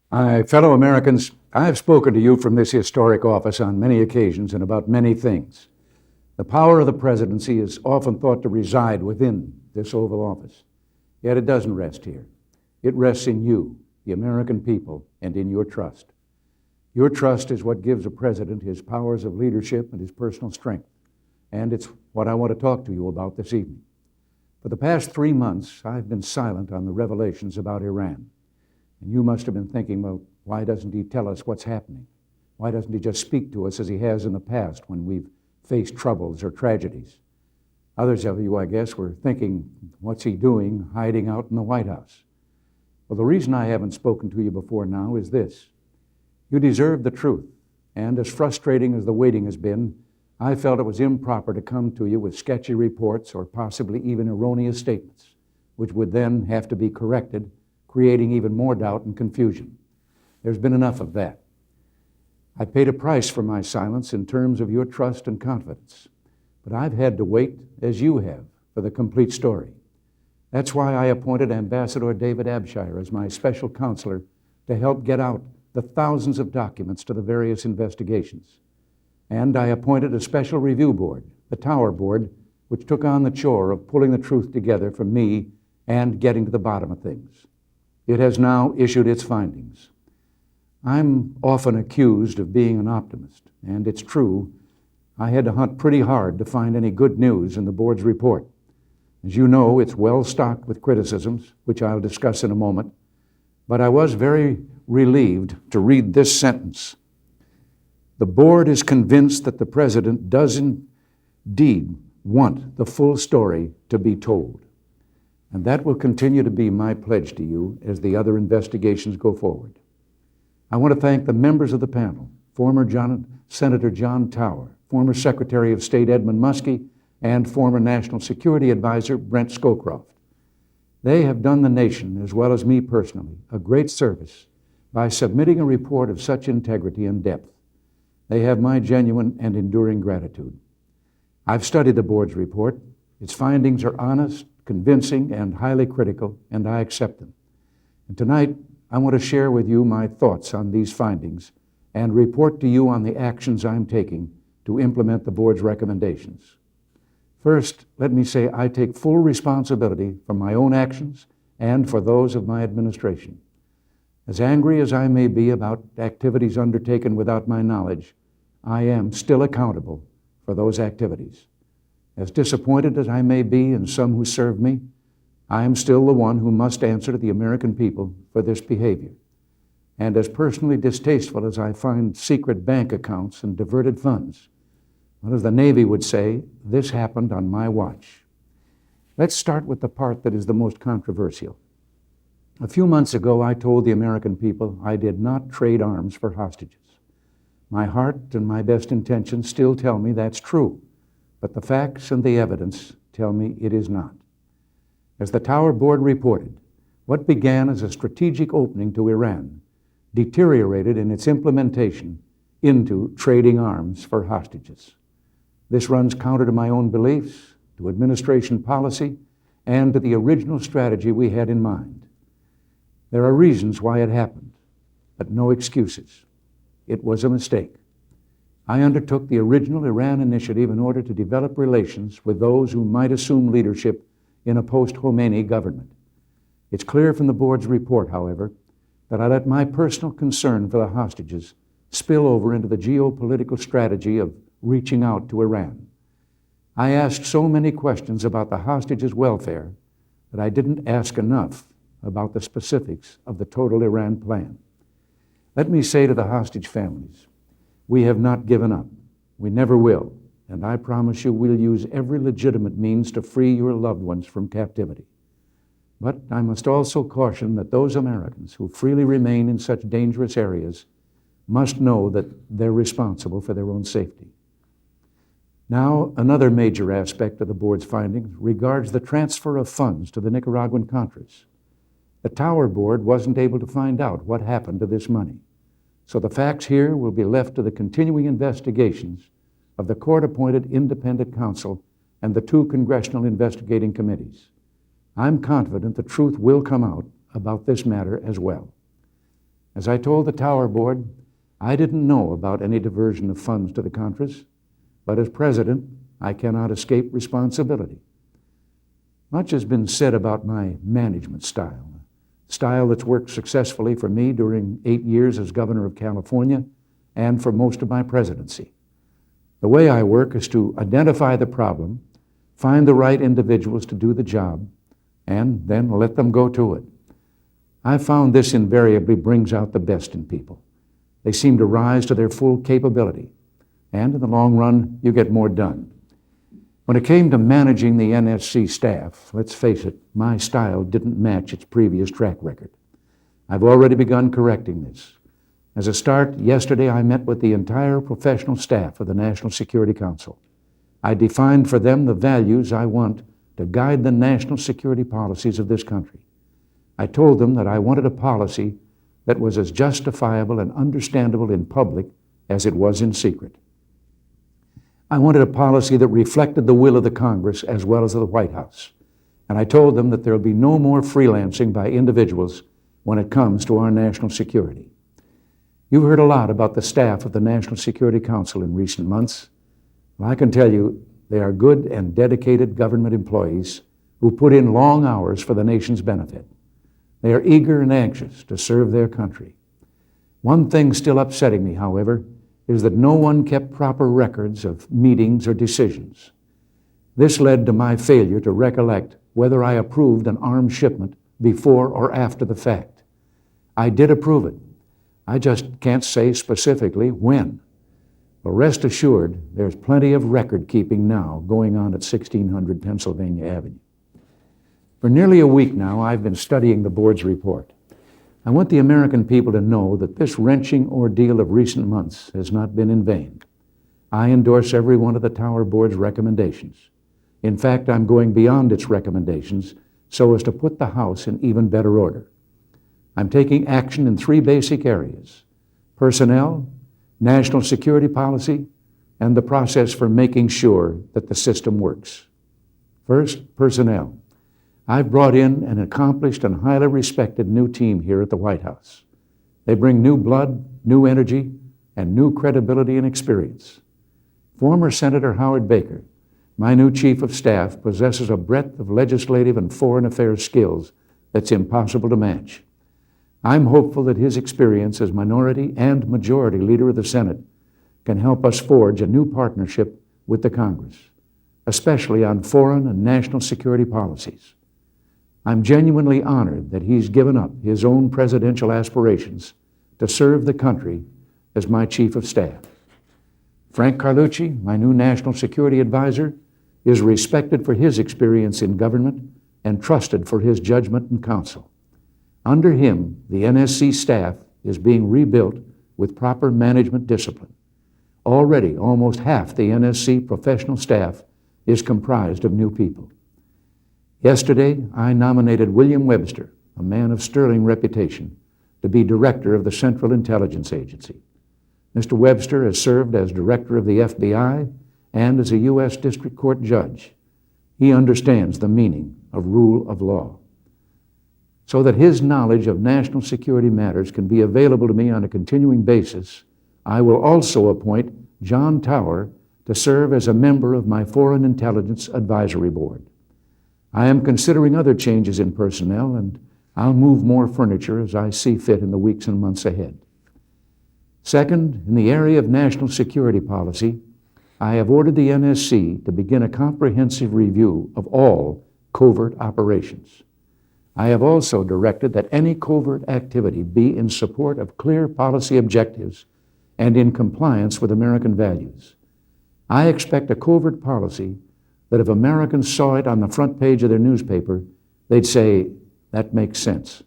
My fellow Americans, I have spoken to you from this historic office on many occasions and about many things. The power of the presidency is often thought to reside within this Oval Office. Yet it doesn't rest here. It rests in you, the American people, and in your trust. Your trust is what gives a president his powers of leadership and his personal strength. And it's what I want to talk to you about this evening. For the past 3 months, I've been silent on the revelations about Iran. And you must have been thinking, well, why doesn't he tell us what's happening? Why doesn't he just speak to us as he has in the past when we've faced troubles or tragedies? Others of you, I guess, were thinking, what's he doing hiding out in the White House? Well, the reason I haven't spoken to you before now is this. You deserve the truth, and as frustrating as the waiting has been, I felt it was improper to come to you with sketchy reports or possibly even erroneous statements, which would then have to be corrected, creating even more doubt and confusion. There's been enough of that. I paid a price for my silence in terms of your trust and confidence, but I've had to wait, as you have, for the complete story. That's why I appointed Ambassador David Abshire as my special counselor to help get out the thousands of documents to the various investigations. And I appointed a special review board, the Tower Board, which took on the chore of pulling the truth together for me and getting to the bottom of things. It has now issued its findings. I'm often accused of being an optimist, and it's true. I had to hunt pretty hard to find any good news in the board's report. As you know, it's well stocked with criticisms, which I'll discuss in a moment, but I was very relieved to read this sentence. The board is convinced that the president does indeed want the full story to be told. And that will continue to be my pledge to you as the other investigations go forward. I want to thank the members of the panel, former Senator John Tower, former Secretary of State Edmund Muskie, and former National Security Advisor Brent Scowcroft. They have done the nation, as well as me personally, a great service by submitting a report of such integrity and depth. They have my genuine and enduring gratitude. I've studied the board's report. Its findings are honest, convincing, and highly critical, and I accept them. And tonight, I want to share with you my thoughts on these findings and report to you on the actions I'm taking to implement the board's recommendations. First, let me say I take full responsibility for my own actions and for those of my administration. As angry as I may be about activities undertaken without my knowledge, I am still accountable for those activities. As disappointed as I may be in some who serve me, I am still the one who must answer to the American people for this behavior. And as personally distasteful as I find secret bank accounts and diverted funds, well, as the Navy would say, this happened on my watch. Let's start with the part that is the most controversial. A few months ago, I told the American people I did not trade arms for hostages. My heart and my best intentions still tell me that's true. But the facts and the evidence tell me it is not. As the Tower Board reported, what began as a strategic opening to Iran deteriorated in its implementation into trading arms for hostages. This runs counter to my own beliefs, to administration policy, and to the original strategy we had in mind. There are reasons why it happened, but no excuses. It was a mistake. I undertook the original Iran initiative in order to develop relations with those who might assume leadership in a post-Khomeini government. It's clear from the board's report, however, that I let my personal concern for the hostages spill over into the geopolitical strategy of reaching out to Iran. I asked so many questions about the hostages' welfare that I didn't ask enough about the specifics of the total Iran plan. Let me say to the hostage families, we have not given up. We never will. And I promise you we'll use every legitimate means to free your loved ones from captivity. But I must also caution that those Americans who freely remain in such dangerous areas must know that they're responsible for their own safety. Now, another major aspect of the board's findings regards the transfer of funds to the Nicaraguan Contras. The Tower Board wasn't able to find out what happened to this money. So the facts here will be left to the continuing investigations of the court-appointed independent counsel and the 2 congressional investigating committees. I'm confident the truth will come out about this matter as well. As I told the Tower Board, I didn't know about any diversion of funds to the Contras, but as president, I cannot escape responsibility. Much has been said about my management style, a style that's worked successfully for me during 8 years as governor of California and for most of my presidency. The way I work is to identify the problem, find the right individuals to do the job, and then let them go to it. I've found this invariably brings out the best in people. They seem to rise to their full capability, and in the long run, you get more done. When it came to managing the NSC staff, let's face it, my style didn't match its previous track record. I've already begun correcting this. As a start, yesterday I met with the entire professional staff of the National Security Council. I defined for them the values I want to guide the national security policies of this country. I told them that I wanted a policy that was as justifiable and understandable in public as it was in secret. I wanted a policy that reflected the will of the Congress as well as of the White House. And I told them that there will be no more freelancing by individuals when it comes to our national security. You've heard a lot about the staff of the National Security Council in recent months. Well, I can tell you they are good and dedicated government employees who put in long hours for the nation's benefit. They are eager and anxious to serve their country. One thing still upsetting me, however, is that no one kept proper records of meetings or decisions. This led to my failure to recollect whether I approved an arms shipment before or after the fact. I did approve it. I just can't say specifically when. But rest assured, there's plenty of record keeping now going on at 1600 Pennsylvania Avenue. For nearly a week now, I've been studying the board's report. I want the American people to know that this wrenching ordeal of recent months has not been in vain. I endorse every one of the Tower Board's recommendations. In fact, I'm going beyond its recommendations so as to put the House in even better order. I'm taking action in 3 basic areas: personnel, national security policy, and the process for making sure that the system works. First, personnel. I've brought in an accomplished and highly respected new team here at the White House. They bring new blood, new energy, and new credibility and experience. Former Senator Howard Baker, my new chief of staff, possesses a breadth of legislative and foreign affairs skills that's impossible to match. I'm hopeful that his experience as minority and majority leader of the Senate can help us forge a new partnership with the Congress, especially on foreign and national security policies. I'm genuinely honored that he's given up his own presidential aspirations to serve the country as my chief of staff. Frank Carlucci, my new national security advisor, is respected for his experience in government and trusted for his judgment and counsel. Under him, the NSC staff is being rebuilt with proper management discipline. Already, almost half the NSC professional staff is comprised of new people. Yesterday, I nominated William Webster, a man of sterling reputation, to be director of the Central Intelligence Agency. Mr. Webster has served as director of the FBI and as a U.S. District Court judge. He understands the meaning of rule of law. So that his knowledge of national security matters can be available to me on a continuing basis, I will also appoint John Tower to serve as a member of my Foreign Intelligence Advisory Board. I am considering other changes in personnel, and I'll move more furniture as I see fit in the weeks and months ahead. Second, in the area of national security policy, I have ordered the NSC to begin a comprehensive review of all covert operations. I have also directed that any covert activity be in support of clear policy objectives and in compliance with American values. I expect a covert policy that if Americans saw it on the front page of their newspaper, they'd say, that makes sense.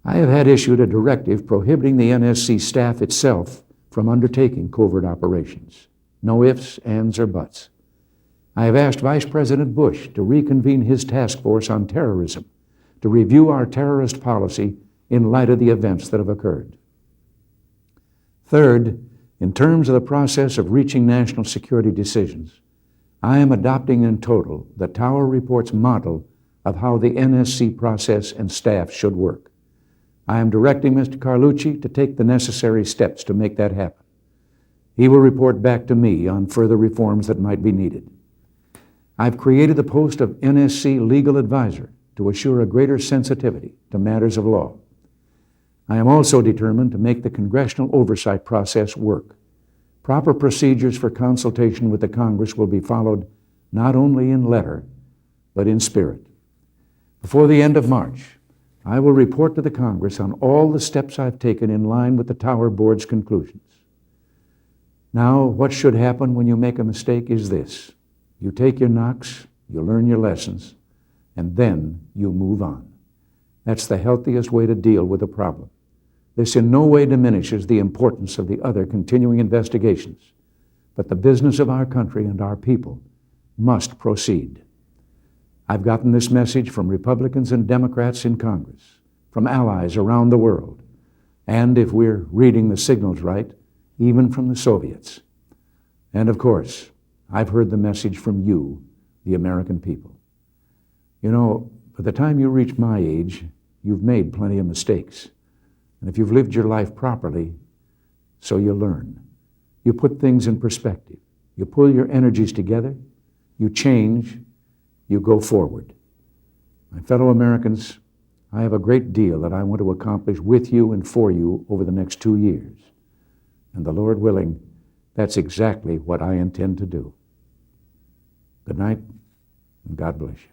I have had issued a directive prohibiting the NSC staff itself from undertaking covert operations. No ifs, ands, or buts. I have asked Vice President Bush to reconvene his task force on terrorism to review our terrorist policy in light of the events that have occurred. Third, in terms of the process of reaching national security decisions, I am adopting in total the Tower Report's model of how the NSC process and staff should work. I am directing Mr. Carlucci to take the necessary steps to make that happen. He will report back to me on further reforms that might be needed. I've created the post of NSC Legal Advisor to assure a greater sensitivity to matters of law. I am also determined to make the congressional oversight process work. Proper procedures for consultation with the Congress will be followed not only in letter, but in spirit. Before the end of March, I will report to the Congress on all the steps I've taken in line with the Tower Board's conclusions. Now, what should happen when you make a mistake is this. You take your knocks, you learn your lessons, and then you move on. That's the healthiest way to deal with a problem. This in no way diminishes the importance of the other continuing investigations, but the business of our country and our people must proceed. I've gotten this message from Republicans and Democrats in Congress, from allies around the world, and if we're reading the signals right, even from the Soviets. And of course, I've heard the message from you, the American people. You know, by the time you reach my age, you've made plenty of mistakes. And if you've lived your life properly, so you learn. You put things in perspective. You pull your energies together. You change. You go forward. My fellow Americans, I have a great deal that I want to accomplish with you and for you over the next 2 years. And the Lord willing, that's exactly what I intend to do. Good night, and God bless you.